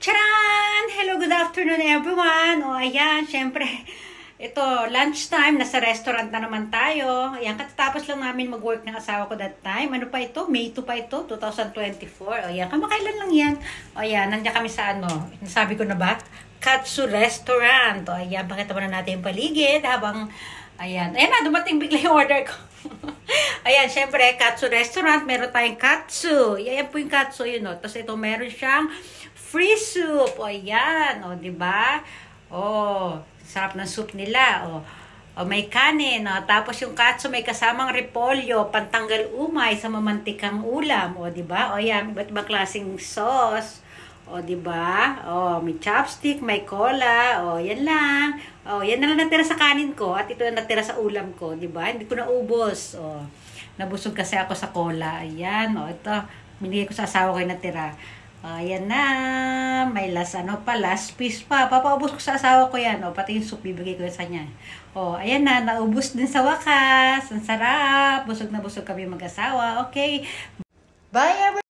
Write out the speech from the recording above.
Charan! Hello, good afternoon everyone! O ayan, syempre, ito, lunchtime, nasa restaurant na naman tayo. Ayan, katatapos lang namin mag-work ng asawa ko that time. Ano pa ito? May 2 pa ito, 2024. O ayan, kamakailan lang yan. O ayan, nandiyan kami sa sabi ko na ba? Katsu Restaurant. O ayan, pakita mo na natin yung paligid habang, ayan na, dumating bigla yung order ko. Ayan, syempre, Katsu Restaurant, meron tayong katsu. Ayan po yung katsu, yun o. Tapos ito, meron siyang free soup. O, ayan. O, diba? O, sarap ng soup nila. O may kanin. O, tapos yung katsu may kasamang repolyo, pantanggal umay sa mamantikang ulam. O, diba? O, ayan. Iba't ibang klaseng sauce. O, diba? O, may chopstick, may cola. O, yan lang. O, yan na lang natira sa kanin ko. At ito na natira sa ulam ko. Diba? Hindi ko naubos. O, nabusog kasi ako sa cola. Ayan. O, ito. Binigay ko sa asawa ko yung natira. Ayan na. May last piece pa. Papaubos ko sa asawa ko yan. O, pati yung soup, bibigay ko sa kanya. O, ayan na. Naubos din sa wakas. Ang sarap. Busog na busog kami mag-asawa. Okay. Bye, everyone.